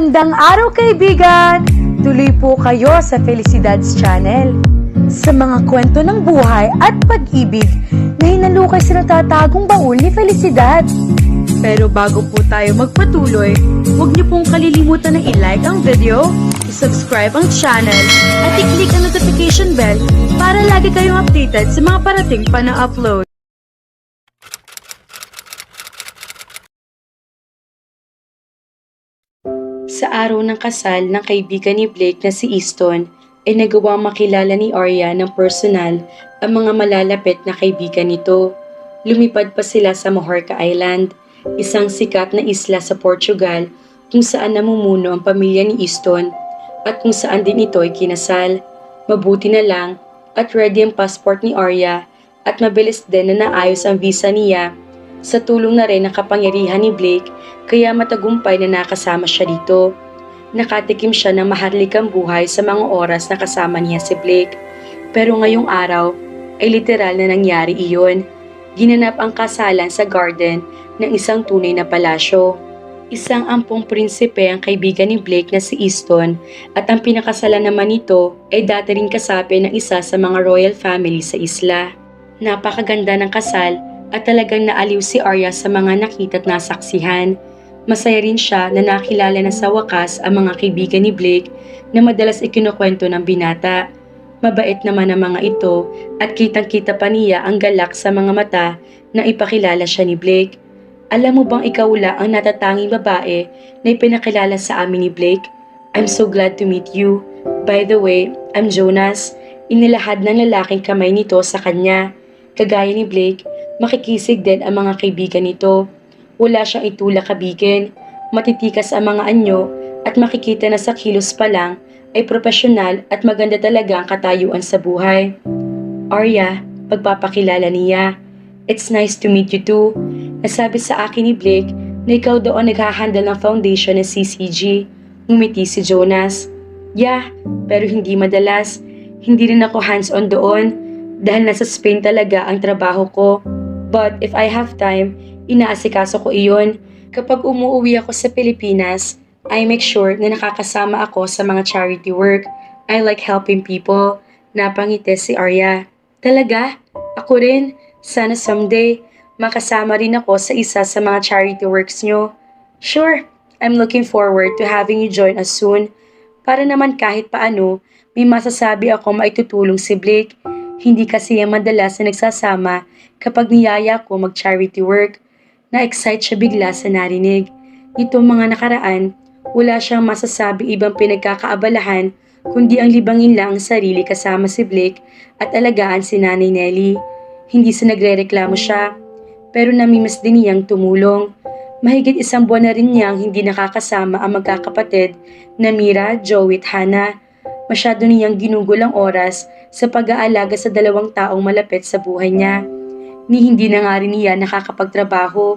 Magandang araw kaibigan! Tuloy po kayo sa Felicidad's Channel. Sa mga kwento ng buhay at pag-ibig na hinalukay sa natatagong baul ni Felicidad. Pero bago po tayo magpatuloy, huwag niyo pong kalilimutan na i-like ang video, i-subscribe ang channel, at i-click ang notification bell para lagi kayong updated sa mga parating pa na upload. Sa araw ng kasal ng kaibigan ni Blake na si Easton, ay nagawang makilala ni Arya ng personal ang mga malalapit na kaibigan nito. Lumipad pa sila sa Majorca Island, isang sikat na isla sa Portugal kung saan namumuno ang pamilya ni Easton at kung saan din ito ay kinasal. Mabuti na lang at ready ang passport ni Arya at mabilis din na naayos ang visa niya. Sa tulong na rin ng kapangyarihan ni Blake, kaya matagumpay na nakasama siya dito. Nakatikim siya ng maharlikang buhay sa mga oras na kasama niya si Blake. Pero ngayong araw ay literal na nangyari iyon. Ginanap ang kasalan sa garden ng isang tunay na palasyo. Isang ampong prinsipe ang kaibigan ni Blake na si Easton at ang pinakasalan naman nito ay dati ring kasapi ng isa sa mga royal family sa isla. Napakaganda ng kasal at talagang naaliw si Arya sa mga nakita at nasaksihan. Masaya rin siya na nakilala na sa wakas ang mga kaibigan ni Blake na madalas ikinukwento ng binata. Mabait naman ang mga ito at kitang-kita pa niya ang galak sa mga mata na ipakilala siya ni Blake. Alam mo bang ikaw lang ang natatanging babae na ipinakilala sa amin ni Blake? I'm so glad to meet you. By the way, I'm Jonas. Inilahad ng lalaking kamay nito sa kanya. Kagaya ni Blake, makikisig din ang mga kaibigan nito. Wala siyang itulak-kabigin, matitikas ang mga anyo at makikita na sa kilos pa lang ay profesional at maganda talaga ang katayuan sa buhay. Arya, pagpapakilala niya. It's nice to meet you too. Nasabi sa akin ni Blake na ikaw daw ang naghahandle ng foundation ng CCG. Ngumiti si Jonas. Yeah, pero hindi madalas. Hindi rin ako hands-on doon dahil nasa Spain talaga ang trabaho ko. But if I have time, inaasikaso ko iyon. Kapag umuwi ako sa Pilipinas, I make sure na nakakasama ako sa mga charity work. I like helping people. Napangiti si Arya. Talaga? Ako rin. Sana someday, makasama rin ako sa isa sa mga charity works nyo. Sure, I'm looking forward to having you join us soon. Para naman kahit paano, may masasabi ako maitutulong si Blake. Hindi kasi yung madalas na nagsasama kapag niyaya ko mag-charity work. Na-excite siya bigla sa narinig. Itong mga nakaraan, wala siyang masasabi ibang pinagkakaabalahan kundi ang libangin lang ang sarili kasama si Blake at alagaan si Nanay Nelly. Hindi sa nagrereklamo siya, pero namimiss din niyang tumulong. Mahigit isang buwan na rin niyang hindi nakakasama ang magkakapatid na Mira, Joey at Hannah. Masyado niyang ginugol ang oras sa pag-aalaga sa dalawang taong malapit sa buhay niya. Ni hindi na nga rin niya nakakapagtrabaho.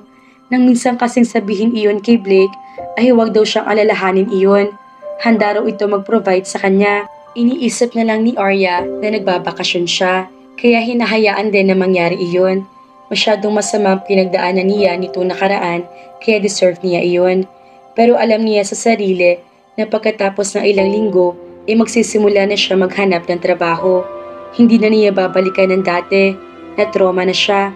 Nang minsan kasing sabihin iyon kay Blake ay huwag daw siyang alalahanin iyon. Handa raw ito mag-provide sa kanya. Iniisip na lang ni Arya na nagbabakasyon siya, kaya hinahayaan din na mangyari iyon. Masyadong masama ang pinagdaanan niya nito nakaraan, kaya deserve niya iyon. Pero alam niya sa sarili na pagkatapos ng ilang linggo, ay magsisimula na siya maghanap ng trabaho. Hindi na niya babalikan ng dati, na trauma na siya.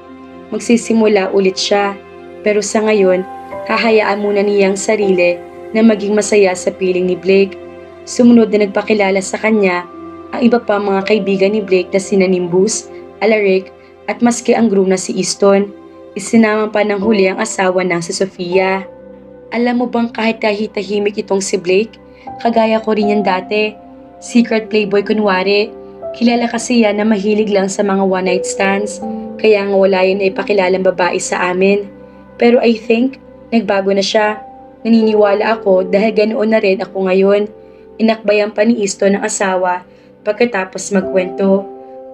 Magsisimula ulit siya, pero sa ngayon, hahayaan muna niyang sarili na maging masaya sa piling ni Blake. Sumunod na nagpakilala sa kanya ang iba pa mga kaibigan ni Blake na sina Nimbus, Alaric at maski ang groom na si Easton. Isinama pa ng huli ang asawa ng si Sofia. Alam mo bang kahit tahimik itong si Blake, kagaya ko rin yan dati. Secret playboy kunwari. Kilala kasi yan na mahilig lang sa mga one-night stands. Kaya nga wala yun ay pakilalang babae sa amin. Pero I think, nagbago na siya. Naniniwala ako dahil ganoon na rin ako ngayon. Inakbayan pa ni Easton ng asawa pagkatapos magkwento.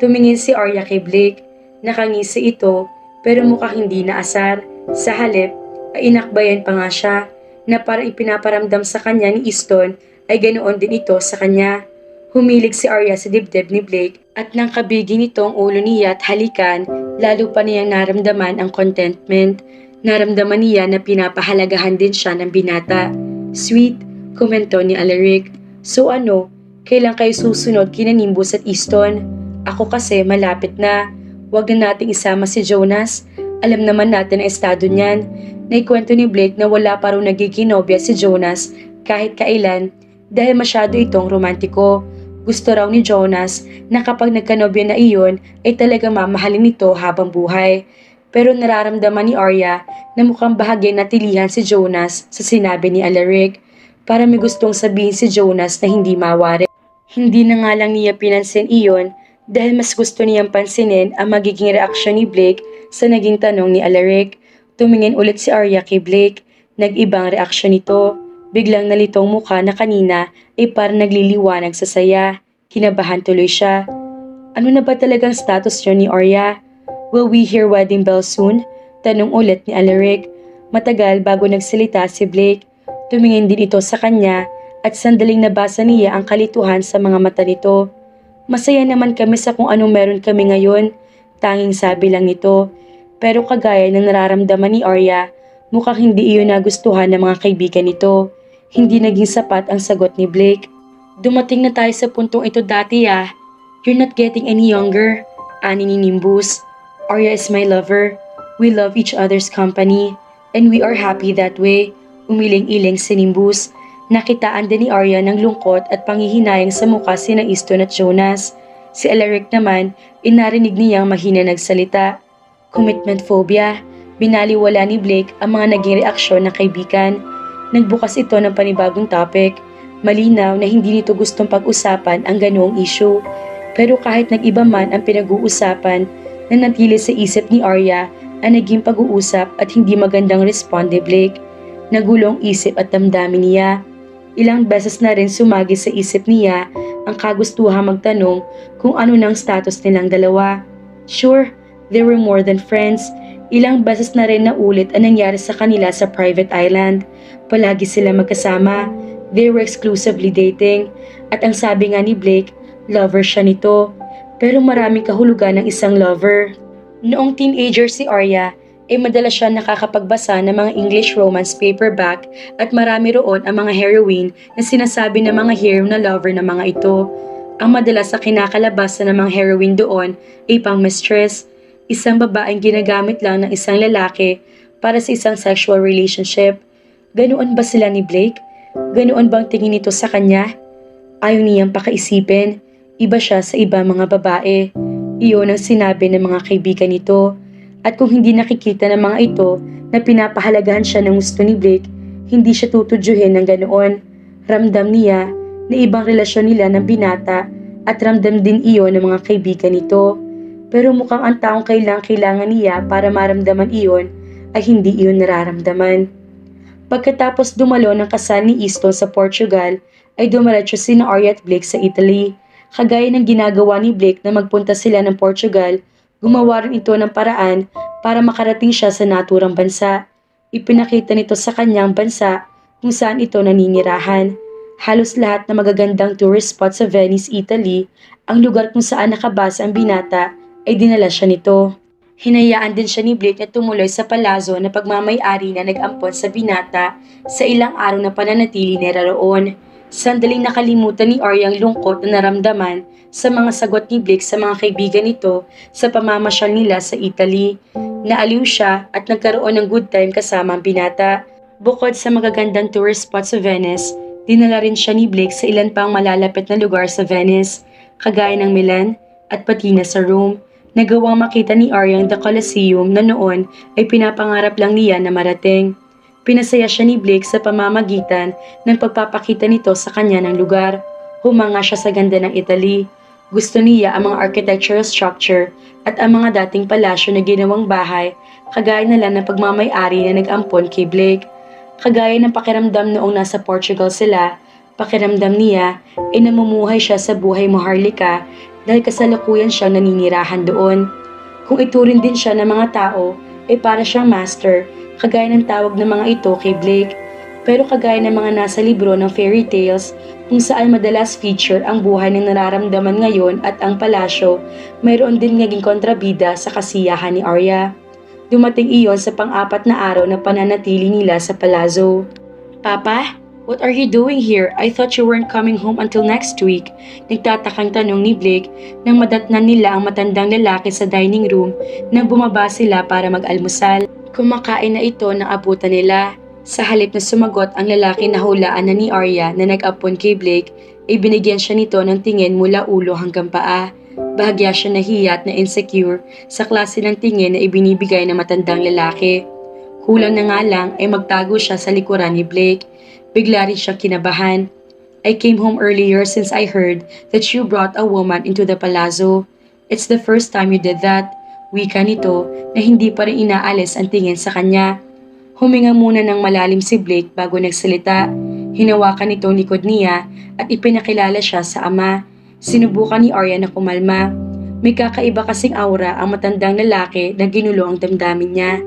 Tumingin si Arya kay Blake. Nakangisi ito pero mukhang hindi naasar. Sa halip ay inakbayan pa nga siya na parang ipinaparamdam sa kanya ni Easton ay ganoon din ito sa kanya. Humilig si Arya sa dibdib ni Blake at nang kabigin nito ang ulo niya at halikan, lalo pa niyang naramdaman ang contentment. Naramdaman niya na pinapahalagahan din siya ng binata. Sweet, Komento ni Alaric. So ano, kailan kayo susunod kina Nimbus at Easton? Ako kasi malapit na. Huwag na nating isama si Jonas. Alam naman natin ang estado niyan. Naikwento ni Blake na wala pa raw nagiging nobya si Jonas kahit kailan dahil masyado itong romantiko. Gusto raw ni Jonas na kapag nagkanobya na iyon ay talaga mamahalin nito habang buhay. Pero nararamdaman ni Arya na mukhang bahagyang natilihan si Jonas sa sinabi ni Alaric. Para may gustong sabihin si Jonas na hindi mawari. Hindi na nga lang niya pinansin iyon dahil mas gusto niyang pansinin ang magiging reaksyon ni Blake sa naging tanong ni Alaric. Tumingin ulit si Arya kay Blake. Nag-ibang reaksyon nito. Biglang nalitong mukha na kanina ay parang nagliliwanag sa saya. Kinabahan tuloy siya. Ano na ba talagang status niyo ni Arya? Will we hear wedding bells soon? Tanong ulit ni Alaric. Matagal bago nagsalita si Blake. Tumingin din ito sa kanya at sandaling nabasa niya ang kalituhan sa mga mata nito. Masaya naman kami sa kung anong meron kami ngayon. Tanging sabi lang nito. Pero kagaya ng nararamdaman ni Arya, mukhang hindi iyon nagustuhan ng mga kaibigan nito. Hindi naging sapat ang sagot ni Blake. Dumating na tayo sa puntong ito dati ah. You're not getting any younger. Ani ni Nimbus. Arya is my lover. We love each other's company. And we are happy that way. Umiling-iling si Nimbus. Nakitaan din ni Arya ng lungkot at panghihinayang sa mukha sina Easton at Jonas. Si Alaric naman, inarinig niyang mahina nagsalita. Commitment phobia. Binaliwala ni Blake ang mga naging reaksyon ng kaibigan. Nagbukas ito ng panibagong topic. Malinaw na hindi nito gustong pag-usapan ang ganoong issue. Pero kahit nag-iba man ang pinag-uusapan, nanatili sa isip ni Arya ang naging pag-uusap at hindi magandang respond ni Blake. Nagulong isip at damdamin niya. Ilang beses na rin sumagi sa isip niya ang kagustuhan magtanong kung ano nang status nilang dalawa. Sure, they were more than friends. Ilang beses na rin naulit ang nangyari sa kanila sa private island. Palagi sila magkasama. They were exclusively dating. At ang sabi nga ni Blake, lover siya nito. Pero maraming kahulugan ng isang lover. Noong teenager si Arya, ay madalas siya nakakapagbasa ng mga English romance paperback at marami roon ang mga heroine na sinasabi ng mga hero na lover ng mga ito. Ang madalas sa kinakalabasan ng mga heroine doon ay pang-mistress, isang babaeng ginagamit lang ng isang lalaki para sa isang sexual relationship. Ganoon ba sila ni Blake? Ganoon bang tingin nito sa kanya? Ayaw niyang pakaisipin. Iba siya sa iba mga babae. Iyon ang sinabi ng mga kaibigan nito. At kung hindi nakikita ng mga ito na pinapahalagahan siya ng gusto ni Blake, hindi siya tutudyuhin ng ganoon. Ramdam niya na ibang relasyon nila ng binata at ramdam din iyon ng mga kaibigan nito. Pero mukhang ang taong kailangan niya para maramdaman iyon ay hindi iyon nararamdaman. Pagkatapos dumalo ng kasal ni Easton sa Portugal, ay dumiretso sina Arya at Blake sa Italy. Kagaya ng ginagawa ni Blake na magpunta sila ng Portugal, gumawa rin ito ng paraan para makarating siya sa naturang bansa. Ipinakita nito sa kanyang bansa kung saan ito naninirahan. Halos lahat ng magagandang tourist spot sa Venice, Italy, ang lugar kung saan nakabase ang binata, ay dinala siya nito. Hinayaan din siya ni Blake na tumuloy sa palazzo na pagmamay-ari na nag-ampon sa binata sa ilang araw na pananatili nila roon. Sandaling nakalimutan ni Arya ang lungkot na naramdaman sa mga sagot ni Blake sa mga kaibigan nito sa pamamasyal nila sa Italy. Naaliw siya at nagkaroon ng good time kasama ang binata. Bukod sa magagandang tourist spot sa Venice, dinala rin siya ni Blake sa ilan pang malalapit na lugar sa Venice, kagaya ng Milan at pati na sa Rome. Nagawang makita ni Arya ang The Colosseum na noon ay pinapangarap lang niya na marating. Pinasaya siya ni Blake sa pamamagitan ng pagpapakita nito sa kanya ng lugar. Humanga siya sa ganda ng Italy. Gusto niya ang mga architectural structure at ang mga dating palasyo na ginawang bahay, kagaya na lang ng pagmamay-ari na nag-ampon kay Blake. Kagaya ng pakiramdam noong nasa Portugal sila, pakiramdam niya ay namumuhay siya sa buhay maharlika dahil kasalukuyan siyang naninirahan doon. Kung ituring din siya ng mga tao, ay para siyang master, kagaya ng tawag ng mga ito kay Blake. Pero kagaya ng mga nasa libro ng fairy tales, kung saan madalas feature ang buhay ng nararamdaman ngayon at ang palasyo, mayroon din naging kontrabida sa kasiyahan ni Arya. Dumating iyon sa pang-apat na araw na pananatili nila sa palazzo. Papa, What are you doing here? I thought you weren't coming home until next week. Nagtatakang tanong ni Blake nang madatnan nila ang matandang lalaki sa dining room nang bumaba sila para mag-almusal. Kumakain na ito ng abutan nila. Sa halip na sumagot ang lalaki na hulaan na ni Arya na nag-apon kay Blake, ay binigyan siya nito ng tingin mula ulo hanggang paa. Bahagya siya nahiya at na insecure sa klase ng tingin na ibinibigay ng matandang lalaki. Kulang na nga lang ay magtago siya sa likuran ni Blake. Bigla rin siyang kinabahan. I came home earlier since I heard that you brought a woman into the palazzo. It's the first time you did that. Wika nito na hindi pa rin inaalis ang tingin sa kanya. Huminga muna ng malalim si Blake bago nagsalita. Hinawakan nitong likod niya at ipinakilala siya sa ama. Sinubukan ni Arya na kumalma. May kakaiba kasing aura ang matandang lalaki na ginulo ang damdamin niya.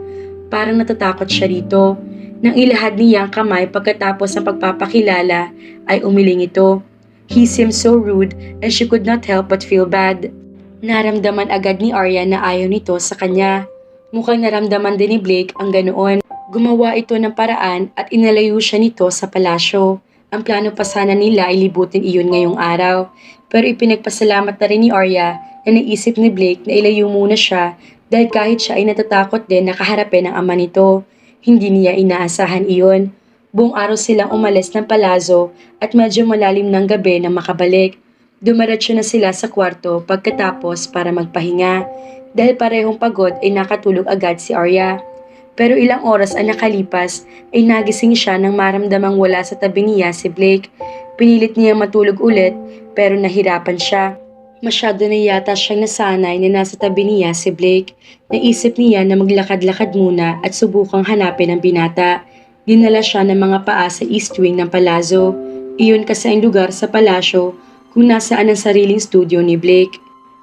Parang natatakot siya dito. Nang ilahad niya ang kamay pagkatapos ng pagpapakilala ay umiling ito. He seemed so rude and she could not help but feel bad. Naramdaman agad ni Arya na ayaw nito sa kanya. Mukhang naramdaman din ni Blake ang ganoon. Gumawa ito ng paraan at inalayo siya nito sa palasyo. Ang plano pa sana nila ay libutin iyon ngayong araw. Pero ipinagpasalamat na rin ni Arya na naisip ni Blake na ilayo muna siya dahil kahit siya ay natatakot din na kaharapin ang ama nito. Hindi niya inaasahan iyon. Buong araw silang umalis ng palazzo at medyo malalim ng gabi na makabalik. Dumiretso na sila sa kwarto pagkatapos para magpahinga. Dahil parehong pagod ay nakatulog agad si Arya. Pero ilang oras ang nakalipas ay nagising siya nang maramdamang wala sa tabi niya si Blake. Pinilit niya matulog ulit pero nahirapan siya. Masyado na yata siyang nasanay na nasa tabi niya si Blake. Naisip niya na maglakad-lakad muna at subukang hanapin ang binata. Dinala siya ng mga paa sa east wing ng palazzo. Iyon kasi ang lugar sa palasyo kung nasaan ang sariling studio ni Blake.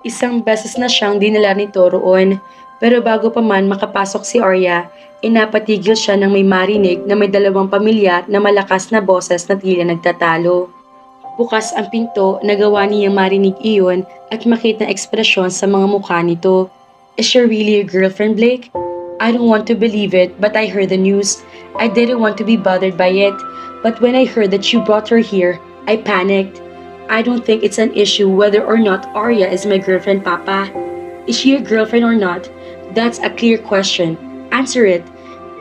Isang beses na siyang dinala nito roon. Pero bago pa man makapasok si Arya, inapatigil siya nang may marinig na may dalawang pamilya na malakas na boses na tila nagtatalo. Bukas ang pinto, nagawa niyang marinig iyon at makita ang ekspresyon sa mga mukha nito. Is she really your girlfriend, Blake? I don't want to believe it, but I heard the news. I didn't want to be bothered by it, but when I heard that you brought her here, I panicked. I don't think it's an issue whether or not Arya is my girlfriend, Papa. Is she your girlfriend or not? That's a clear question. Answer it.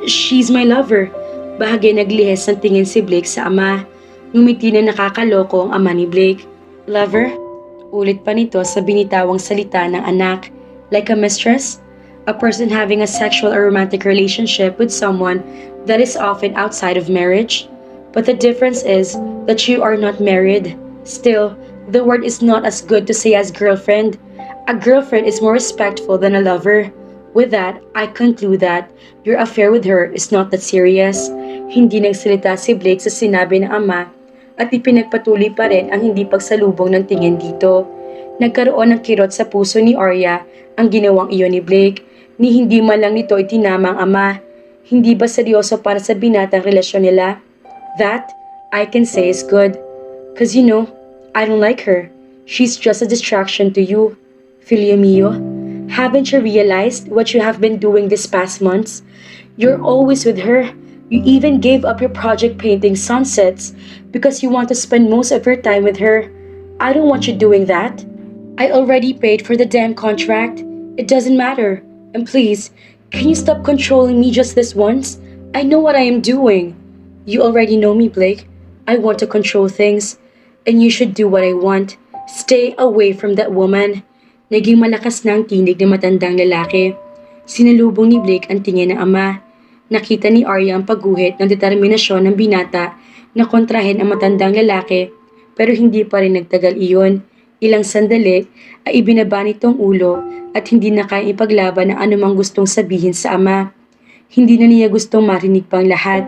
She's my lover. Bahagi naglihis ng tingin si Blake sa ama. Ngumiti na nakakaloko ang ama ni Blake. Lover? Ulit pa nito sa binitawang salita ng anak. Like a mistress? A person having a sexual or romantic relationship with someone that is often outside of marriage? But the difference is that you are not married. Still, the word is not as good to say as girlfriend. A girlfriend is more respectful than a lover. With that, I conclude that your affair with her is not that serious. Hindi nagsalita si Blake sa sinabi ng ama at ipinagpatuloy pa rin ang hindi pagsalubong ng tingin dito. Nagkaroon ng kirot sa puso ni Arya ang ginawang iyon ni Blake, ni hindi man lang nito itinama ang ama. Hindi ba seryoso para sa binatang relasyon nila? That, I can say is good. Cause you know, I don't like her. She's just a distraction to you. Filio mio, haven't you realized what you have been doing these past months? You're always with her. You even gave up your project painting sunsets because you want to spend most of your time with her. I don't want you doing that. I already paid for the damn contract. It doesn't matter. And please, can you stop controlling me just this once? I know what I am doing. You already know me, Blake. I want to control things. And you should do what I want. Stay away from that woman. Naging malakas na ang tinig ng matandang lalaki. Sinalubong ni Blake ang tingin ng ama. Nakita ni Arya ang pagguhit ng determinasyon ng binata na kontrahin ang matandang lalaki pero hindi pa rin nagtagal iyon. Ilang sandali ay ibinaba nitong ulo at hindi na kaya ipaglaban ang anumang gustong sabihin sa ama. Hindi na niya gustong marinig pang lahat.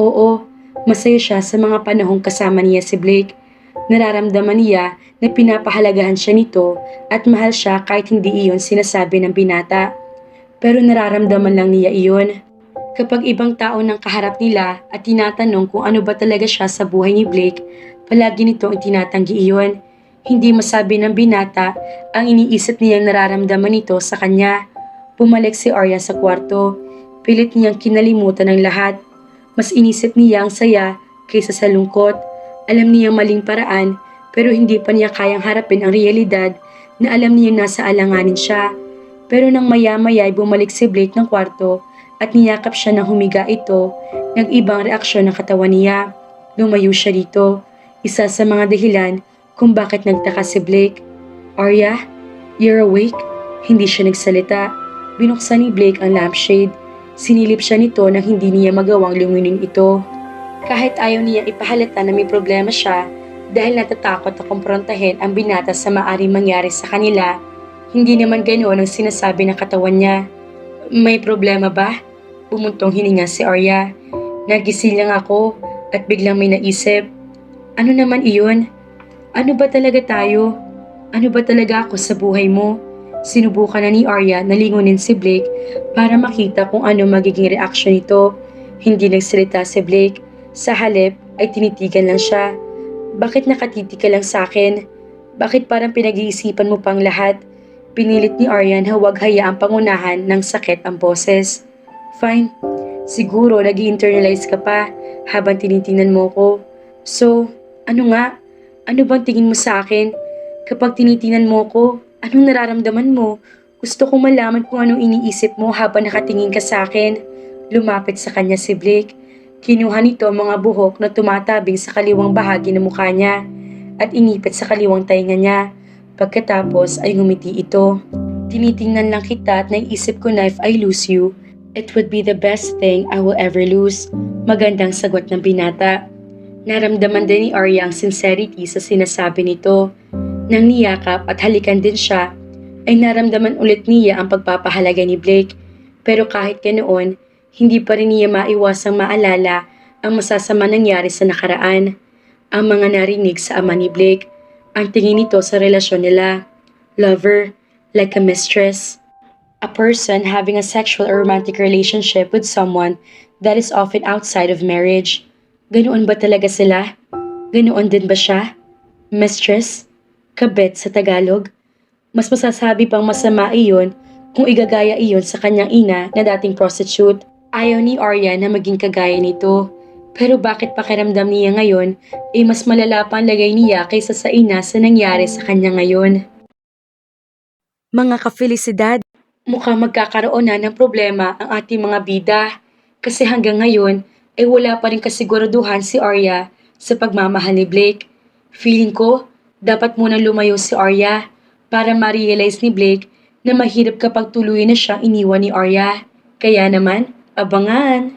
Oo, masaya siya sa mga panahong kasama niya si Blake. Nararamdaman niya na pinapahalagahan siya nito at mahal siya kahit hindi iyon sinasabi ng binata. Pero nararamdaman lang niya iyon. Kapag ibang tao nang kaharap nila at tinatanong kung ano ba talaga siya sa buhay ni Blake, palagi nitong itinatanggi iyon. Hindi masabi ng binata ang iniisip niyang nararamdaman nito sa kanya. Bumalik si Arya sa kwarto. Pilit niyang kinalimutan ng lahat. Mas inisip niya ang saya kaysa sa lungkot. Alam niyang maling paraan pero hindi pa niya kayang harapin ang realidad na alam niya nasa alanganin siya. Pero nang maya-maya ay bumalik si Blake ng kwarto at niyakap siya ng humiga ito, nag-ibang reaksyon ng katawan niya. Lumayo siya dito. Isa sa mga dahilan kung bakit nagtaka si Blake. "Arya, you're awake?" Hindi siya nagsalita. Binuksan ni Blake ang lampshade. Sinilip siya nito nang hindi niya magawang luminin ito. Kahit ayaw niya ipahalata na may problema siya dahil natatakot na kumprontahin ang binata sa maaaring mangyari sa kanila, hindi naman ganoon ang sinasabi ng katawan niya. "May problema ba?" Bumuntong hininga si Arya. "Nagising lang ako at biglang may naisip." "Ano naman iyon? Ano ba talaga tayo? Ano ba talaga ako sa buhay mo?" Sinubukan na ni Arya na lingunin si Blake para makita kung ano magiging reaksyon nito. Hindi nagsalita si Blake. Sa halip ay tinitigan lang siya. "Bakit nakatitig ka lang sa akin? Bakit parang pinag-iisipan mo pang lahat?" Pinilit ni Arya na huwag hayaang pangunahan ng sakit ang boses. "Fine. Siguro nag-i-internalize ka pa habang tinitingnan mo ko. So, ano nga? Ano bang tingin mo sa akin? Kapag tinitingnan mo ko, anong nararamdaman mo? Gusto kong malaman kung anong iniisip mo habang nakatingin ka sa akin." Lumapit sa kanya si Blake. Kinuha nito ang mga buhok na tumatabing sa kaliwang bahagi ng mukha niya at inipit sa kaliwang tainga niya. Pagkatapos ay ngumiti ito. "Tinitingnan lang kita at naisip ko na if I lose you, it would be the best thing I will ever lose." Magandang sagot ng binata. Naramdaman din ni Arya ang sincerity sa sinasabi nito. Nang niyakap at halikan din siya, ay naramdaman ulit niya ang pagpapahalaga ni Blake. Pero kahit ganoon, hindi pa rin niya maiwasang maalala ang masasama nangyari sa nakaraan. Ang mga narinig sa ama ni Blake, ang tingin nito sa relasyon nila. Lover, like a mistress. A person having a sexual or romantic relationship with someone that is often outside of marriage. Ganoon ba talaga sila? Ganoon din ba siya? Mistress? Kabet sa Tagalog? Mas masasabi pang masama iyon kung igagaya iyon sa kanyang ina na dating prostitute. Ayaw ni Arya na maging kagaya nito. Pero bakit pakiramdam niya ngayon ay mas malala pa ang lagay niya kaysa sa ina sa nangyari sa kanya ngayon? Mga kafelisidad, mukhang magkakaroon na ng problema ang ating mga bida. Kasi hanggang ngayon ay wala pa rin kasiguraduhan si Arya sa pagmamahal ni Blake. Feeling ko, dapat munang lumayo si Arya para ma-realize ni Blake na mahirap kapag tuluyan na siyang iniwan ni Arya. Kaya naman, abangan!